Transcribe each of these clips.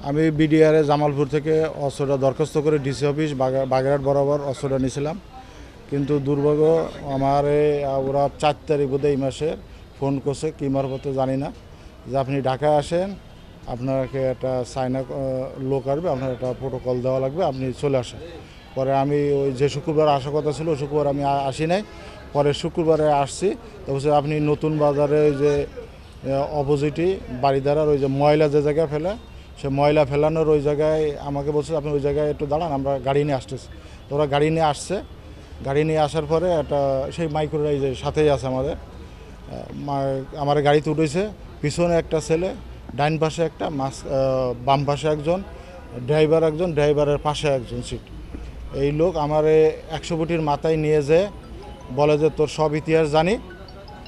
আমি বিডিআরে জামালপুর থেকে অস্ত্রটা দরখাস্ত করে ডিসি অফিস বাগেরহাট বরাবর অস্ত্রটা নিয়েছিলাম, কিন্তু দুর্ভাগ্য আমার ওরা 4 তারিখ বোধহয় এই মাসের ফোন করছে কী মারফতে জানি না, যে আপনি ঢাকায় আসেন, আপনাকে একটা সাইনা লোক আসবে, আপনার একটা প্রোটোকল দেওয়া লাগবে, আপনি চলে আসেন। পরে আমি ওই যে শুক্রবার আসার কথা ছিল শুক্রবার আমি আসি নাই, পরে শুক্রবারে আসছি। তো বলছে আপনি নতুন বাজারে ওই যে অপোজিটই বাড়িধারার ওই যে ময়লা যে জায়গায় ফেলে, সে ময়লা ফেলানোর ওই জায়গায় আমাকে বলছে আপনি ওই জায়গায় একটু দাঁড়ান, আমরা গাড়ি নিয়ে আসতেছি। তো ওরা গাড়ি নিয়ে আসছে, গাড়ি নিয়ে আসার পরে একটা সেই মাইক্রোরাইজের সাথেই আছে আমাদের, আমার গাড়িতে উঠেছে, পিছনে একটা ছেলে, ডাইন পাশে একটা, বাম পাশে একজন, ড্রাইভার একজন, ড্রাইভারের পাশে একজন সিট। এই লোক আমার 100 ফুটির মাথায় নিয়ে যেয়ে বলে যে তোর সব ইতিহাস জানি,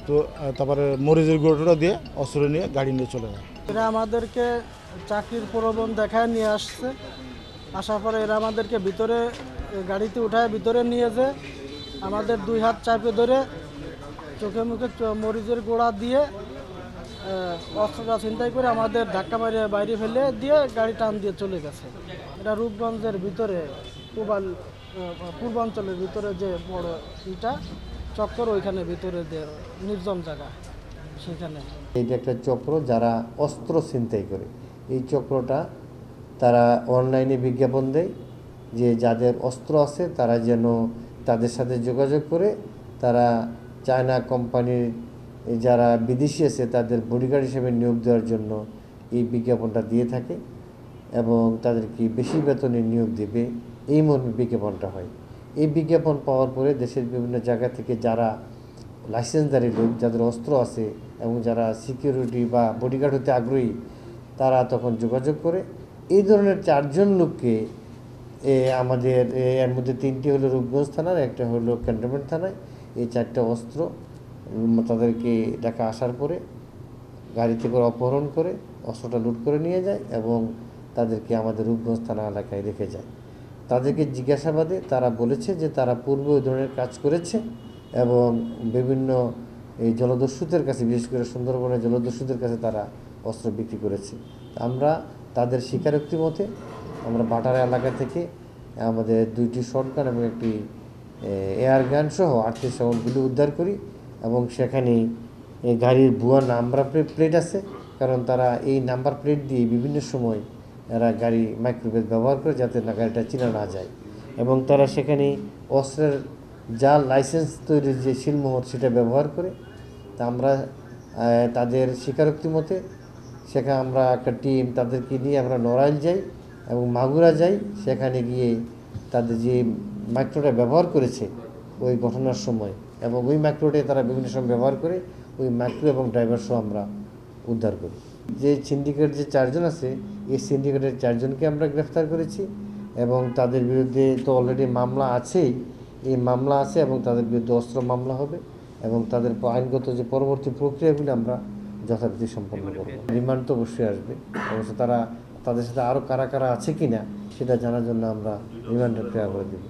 তো তারপরে মরিচের গুঁড়োটা দিয়ে অস্ত্র নিয়ে গাড়ি নিয়ে চলে যায়। এরা আমাদেরকে চাকরির প্রলোভন দেখায় নিয়ে আসছে, আসার পরে এরা আমাদেরকে ভিতরে গাড়িতে উঠায় ভিতরে নিয়ে যেয়ে আমাদের 2 হাত চাপে ধরে চোখে মুখে মরিচের গোড়া দিয়ে অস্ত্রটা ছিনতাই করে আমাদের ধাক্কা মারিয়ে বাইরে ফেলে দিয়ে গাড়ি টান দিয়ে চলে গেছে। এটা রূপগঞ্জের ভিতরে পূর্বাঞ্চলের ভিতরে যে বড় ইটা চক্কর, ওইখানে ভিতরে নির্জন জায়গা, সেখানে এইটা একটা চক্র যারা অস্ত্র ছিনতাই করে। এই চক্রটা তারা অনলাইনে বিজ্ঞাপন দেয় যে যাদের অস্ত্র আছে তারা যেন তাদের সাথে যোগাযোগ করে তারা চায়না কোম্পানির যারা বিদেশি আছে তাদের বডিগার্ড হিসেবে নিয়োগ দেওয়ার জন্য এই বিজ্ঞাপনটা দিয়ে থাকে এবং তাদেরকে বেশি বেতনে নিয়োগ দেবে, এই মর্মে বিজ্ঞাপনটা হয়। এই বিজ্ঞাপন পাওয়ার পরে দেশের বিভিন্ন জায়গা থেকে যারা লাইসেন্সধারী লোক, যাদের অস্ত্র আছে এবং যারা সিকিউরিটি বা বডিগার্ড হতে আগ্রহী, তারা তখন যোগাযোগ করে। এই ধরনের 4 জন লোককে আমাদের এর মধ্যে 3টি হলো রূপগঞ্জ থানার, একটা হলো ক্যান্টনমেন্ট থানায়। এই 4টা অস্ত্র তাদেরকে ঢাকা আসার পরে গাড়িতে করে অপহরণ করে অস্ত্রটা লুট করে নিয়ে যায় এবং তাদেরকে আমাদের রূপগঞ্জ থানা এলাকায় রেখে যায়। তাদেরকে জিজ্ঞাসাবাদে তারা বলেছে যে তারা পূর্বে ওই ধরনের কাজ করেছে এবং বিভিন্ন এই জলদস্যুদের কাছে, বিশেষ করে সুন্দরবনের জলদস্যুদের কাছে তারা অস্ত্র বিক্রি করেছে। আমরা তাদের স্বীকারোক্তি মতে আমরা বাটারা এলাকা থেকে আমাদের 2টি শটগান এবং একটি এয়ার গান সহ 38 রাউন্ড উদ্ধার করি এবং সেখানে এই গাড়ির ভুয়া নাম্বার প্লেট আছে, কারণ তারা এই নাম্বার প্লেট দিয়ে বিভিন্ন সময় এরা গাড়ি মাইক্রোওয়েভ ব্যবহার করে যাতে না গাড়িটা চেনা না যায়, এবং তারা সেখানে অস্ত্রের যা লাইসেন্স তৈরির যে শিলমোহর সেটা ব্যবহার করে। তা আমরা তাদের স্বীকারোক্তি মতে সেখানে আমরা একটা টিম তাদেরকে নিয়ে আমরা নড়াইল যাই এবং মাগুরা যাই। সেখানে গিয়ে তাদের যে মাইক্রোটা ব্যবহার করেছে ওই ঘটনার সময় এবং ওই মাইক্রোটাই তারা বিভিন্ন সময় ব্যবহার করে, ওই মাইক্রো এবং ড্রাইভার সহ আমরা উদ্ধার করি। যে সিন্ডিকেট যে 4 জন আছে, এই সিন্ডিকেটের 4 জনকে আমরা গ্রেফতার করেছি এবং তাদের বিরুদ্ধে তো অলরেডি মামলা আছেই, এই মামলা আছে এবং তাদের বিরুদ্ধে অস্ত্র মামলা হবে এবং তাদের আইনগত যে পরবর্তী প্রক্রিয়াগুলি আমরা যথারীতি সম্পন্ন করব। রিমান্ড তো অবশ্যই আসবে, অবশ্য তাদের সাথে আরও কারা কারা আছে কি না সেটা জানার জন্য আমরা রিমান্ডের প্রেয়ার করে দেব।